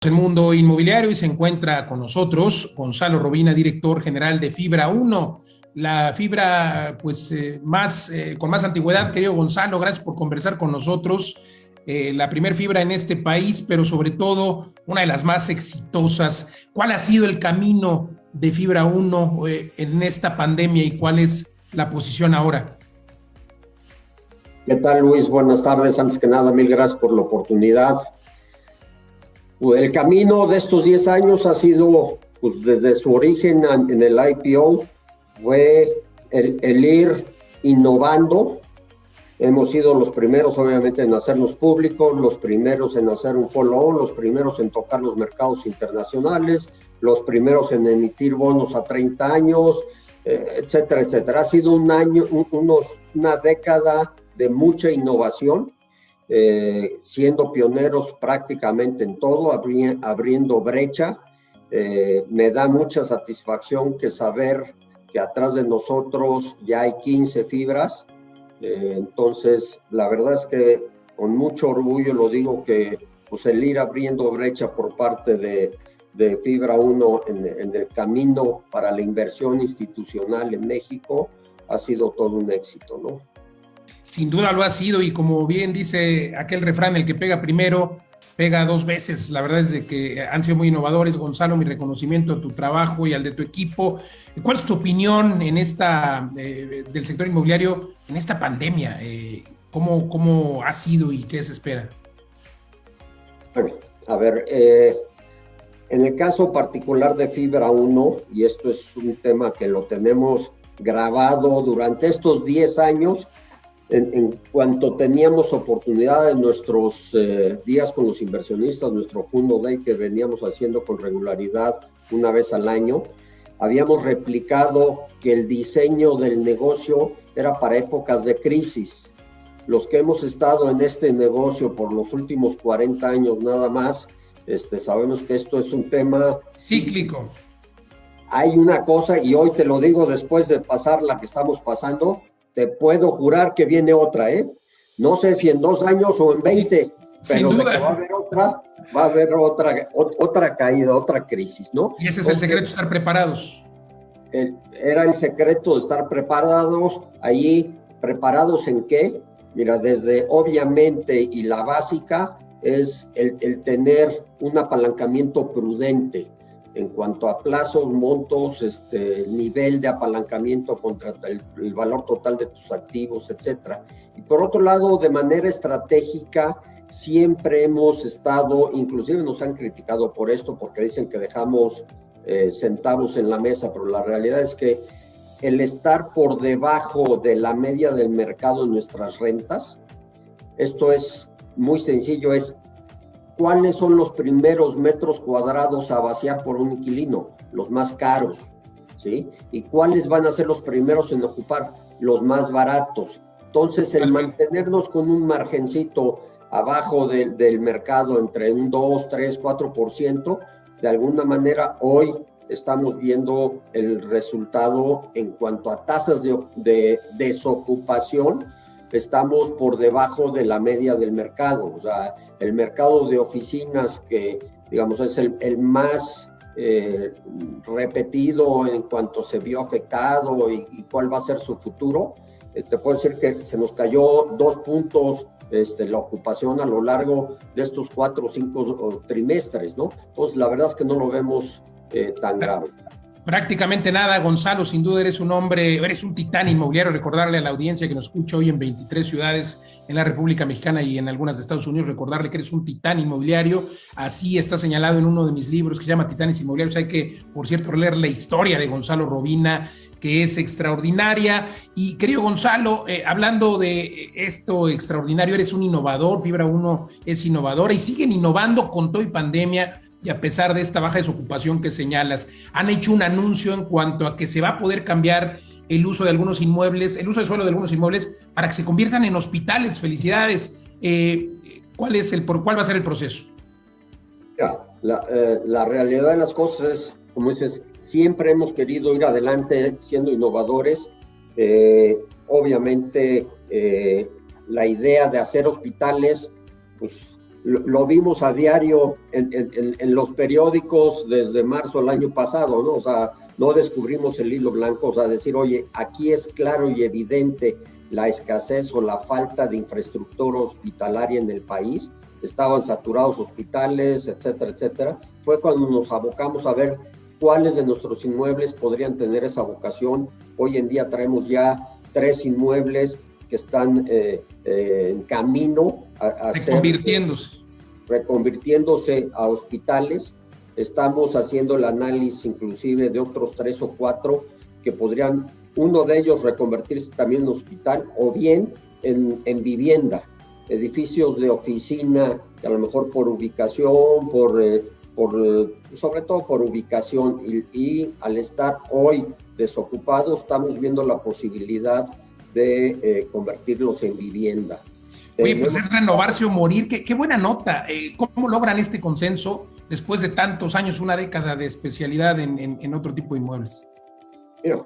El mundo inmobiliario y se encuentra con nosotros Gonzalo Robina, director general de Fibra 1, la fibra con más antigüedad. Querido Gonzalo, gracias por conversar con nosotros. La primer fibra en este país, pero sobre todo una de las más exitosas. ¿Cuál ha sido el camino de Fibra 1 en esta pandemia y cuál es la posición ahora? ¿Qué tal, Luis? Buenas tardes. Antes que nada, mil gracias por la oportunidad. El camino de estos 10 años ha sido, pues, desde su origen en el IPO, fue el ir innovando. Hemos sido los primeros, obviamente, en hacernos públicos, los primeros en hacer un follow-on, los primeros en tocar los mercados internacionales, los primeros en emitir bonos a 30 años, etcétera, etcétera. Ha sido una década de mucha innovación. Siendo pioneros prácticamente en todo, abriendo brecha. Me da mucha satisfacción que saber que atrás de nosotros ya hay 15 fibras. Entonces, la verdad es que con mucho orgullo lo digo que pues, el ir abriendo brecha por parte de Fibra 1 en el camino para la inversión institucional en México ha sido todo un éxito, ¿no? Sin duda lo ha sido, y como bien dice aquel refrán, el que pega primero, pega dos veces. La verdad es de que han sido muy innovadores, Gonzalo. Mi reconocimiento a tu trabajo y al de tu equipo. ¿Cuál es tu opinión en del sector inmobiliario en esta pandemia? ¿Cómo ha sido y qué se espera? Bueno, a ver, en el caso particular de Fibra 1, y esto es un tema que lo tenemos grabado durante estos 10 años, en cuanto teníamos oportunidad en nuestros días con los inversionistas, nuestro Fundo Day que veníamos haciendo con regularidad una vez al año, habíamos replicado que el diseño del negocio era para épocas de crisis. Los que hemos estado en este negocio por los últimos 40 años nada más, sabemos que esto es un tema cíclico. Hay una cosa, y hoy te lo digo después de pasar la que estamos pasando, te puedo jurar que viene otra, No sé si en 2 años o en 20, pero de que va a haber otra caída, otra crisis, ¿no? Y ese es el secreto, estar preparados. Era el secreto de estar preparados. Allí, ¿preparados en qué? Mira, desde obviamente, y la básica, es el tener un apalancamiento prudente en cuanto a plazos, montos, nivel de apalancamiento contra el valor total de tus activos, etcétera. Y por otro lado, de manera estratégica, siempre hemos estado, inclusive nos han criticado por esto, porque dicen que dejamos centavos en la mesa, pero la realidad es que el estar por debajo de la media del mercado en nuestras rentas, esto es muy sencillo, es ¿cuáles son los primeros metros cuadrados a vaciar por un inquilino? Los más caros, ¿sí? ¿Y cuáles van a ser los primeros en ocupar? Los más baratos. Entonces, el mantenernos con un margencito abajo del mercado entre un 2, 3, 4%, de alguna manera hoy estamos viendo el resultado en cuanto a tasas de desocupación. Estamos por debajo de la media del mercado. O sea, el mercado de oficinas, que digamos es el más repetido en cuanto se vio afectado y cuál va a ser su futuro, te puedo decir que se nos cayó 2 puntos la ocupación a lo largo de estos 4 o 5 trimestres, ¿no? Entonces, la verdad es que no lo vemos tan grave. Prácticamente nada, Gonzalo. Sin duda eres un titán inmobiliario. Recordarle a la audiencia que nos escucha hoy en 23 ciudades en la República Mexicana y en algunas de Estados Unidos, recordarle que eres un titán inmobiliario. Así está señalado en uno de mis libros que se llama Titanes Inmobiliarios. Hay que, por cierto, leer la historia de Gonzalo Robina, que es extraordinaria. Y querido Gonzalo, hablando de esto extraordinario, eres un innovador. Fibra 1 es innovadora y siguen innovando con todo y pandemia. Y a pesar de esta baja desocupación que señalas, han hecho un anuncio en cuanto a que se va a poder cambiar el uso de algunos inmuebles, el uso de suelo de algunos inmuebles, para que se conviertan en hospitales. Felicidades. ¿Cuál va a ser el proceso? La realidad de las cosas es, como dices, siempre hemos querido ir adelante siendo innovadores. Obviamente, la idea de hacer hospitales, pues lo vimos a diario en los periódicos desde marzo del año pasado, ¿no? O sea, no descubrimos el hilo blanco, o sea, decir, oye, aquí es claro y evidente la escasez o la falta de infraestructura hospitalaria en el país, estaban saturados hospitales, etcétera, etcétera. Fue cuando nos abocamos a ver cuáles de nuestros inmuebles podrían tener esa vocación. Hoy en día traemos ya 3 inmuebles que están en camino a reconvirtiéndose a hospitales. Estamos haciendo el análisis inclusive de otros 3 o 4 que podrían, uno de ellos reconvertirse también en hospital o bien en vivienda, edificios de oficina, que a lo mejor por ubicación, sobre todo por ubicación, y al estar hoy desocupados, estamos viendo la posibilidad de convertirlos en vivienda. Oye, pues es renovarse o morir. Qué buena nota. ¿Cómo logran este consenso después de tantos años, una década de especialidad en otro tipo de inmuebles? Mira,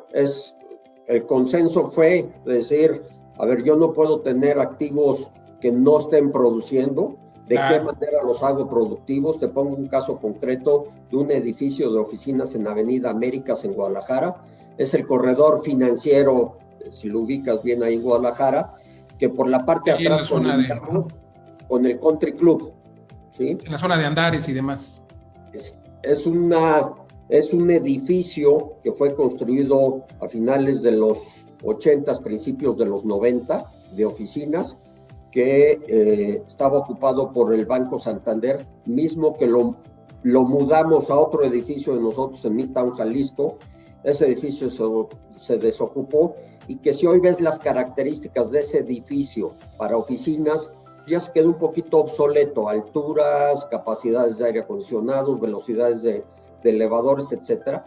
el consenso fue decir, a ver, yo no puedo tener activos que no estén produciendo. ¿De qué manera los hago productivos? Te pongo un caso concreto de un edificio de oficinas en Avenida Américas en Guadalajara. Es el corredor financiero, si lo ubicas bien ahí en Guadalajara, que por la parte de atrás conectamos con el Country Club, ¿sí? En la zona de Andares y demás. Es un edificio que fue construido a finales de los 80, principios de los 90, de oficinas, que estaba ocupado por el Banco Santander, mismo que lo mudamos a otro edificio de nosotros en Midtown, Jalisco. Ese edificio se desocupó, y que si hoy ves las características de ese edificio para oficinas, ya se quedó un poquito obsoleto: alturas, capacidades de aire acondicionados, velocidades de elevadores, etcétera,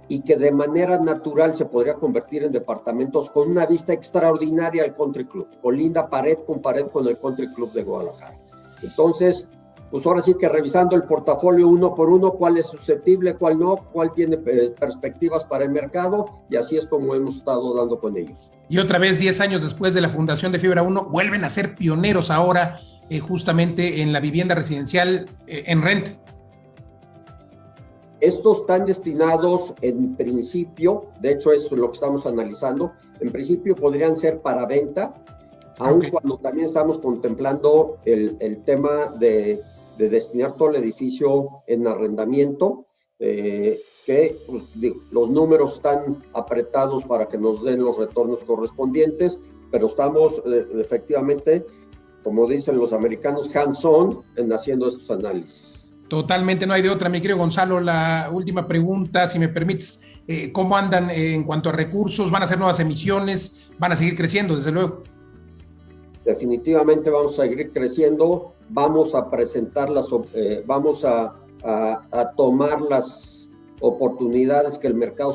y que de manera natural se podría convertir en departamentos con una vista extraordinaria al Country Club, colinda pared con el Country Club de Guadalajara. Entonces, pues ahora sí que revisando el portafolio uno por uno, cuál es susceptible, cuál no, cuál tiene perspectivas para el mercado, y así es como hemos estado dando con ellos. Y otra vez, 10 años después de la fundación de Fibra 1, vuelven a ser pioneros ahora justamente en la vivienda residencial en renta. Estos están destinados en principio, de hecho eso es lo que estamos analizando, en principio podrían ser para venta, aun cuando también estamos contemplando el tema de destinar todo el edificio en arrendamiento, que pues, los números están apretados para que nos den los retornos correspondientes, pero estamos efectivamente, como dicen los americanos, hands-on en haciendo estos análisis. Totalmente, no hay de otra. Mi querido Gonzalo, la última pregunta, si me permites, ¿cómo andan en cuanto a recursos? ¿Van a hacer nuevas emisiones? ¿Van a seguir creciendo, desde luego? Definitivamente vamos a seguir creciendo, vamos a presentar vamos a tomar las oportunidades que el mercado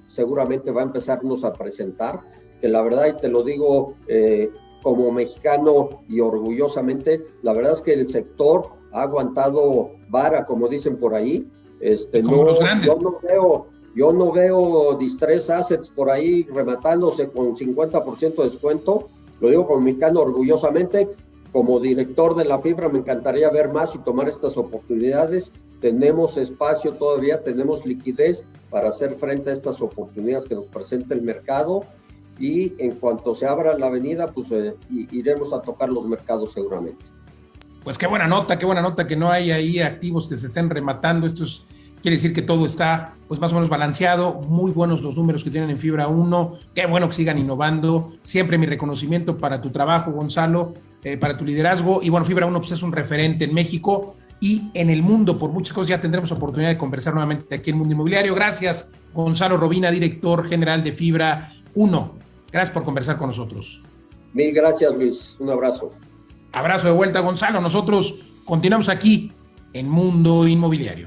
seguramente va a empezarnos a presentar, que la verdad, y te lo digo como mexicano y orgullosamente, la verdad es que el sector ha aguantado vara, como dicen por ahí. Yo no veo distress assets por ahí rematándose con 50% de descuento. Lo digo como mexicano orgullosamente. Como director de la Fibra me encantaría ver más y tomar estas oportunidades. Tenemos espacio todavía, tenemos liquidez para hacer frente a estas oportunidades que nos presenta el mercado, y en cuanto se abra la avenida, pues iremos a tocar los mercados seguramente. Pues qué buena nota que no hay ahí activos que se estén rematando. Quiere decir que todo está pues más o menos balanceado, muy buenos los números que tienen en Fibra 1, qué bueno que sigan innovando. Siempre mi reconocimiento para tu trabajo, Gonzalo, para tu liderazgo, y bueno, Fibra 1 pues es un referente en México y en el mundo por muchas cosas. Ya tendremos oportunidad de conversar nuevamente aquí en Mundo Inmobiliario. Gracias, Gonzalo Robina, director general de Fibra 1. Gracias por conversar con nosotros. Mil gracias, Luis. Un abrazo. Abrazo de vuelta, Gonzalo. Nosotros continuamos aquí en Mundo Inmobiliario.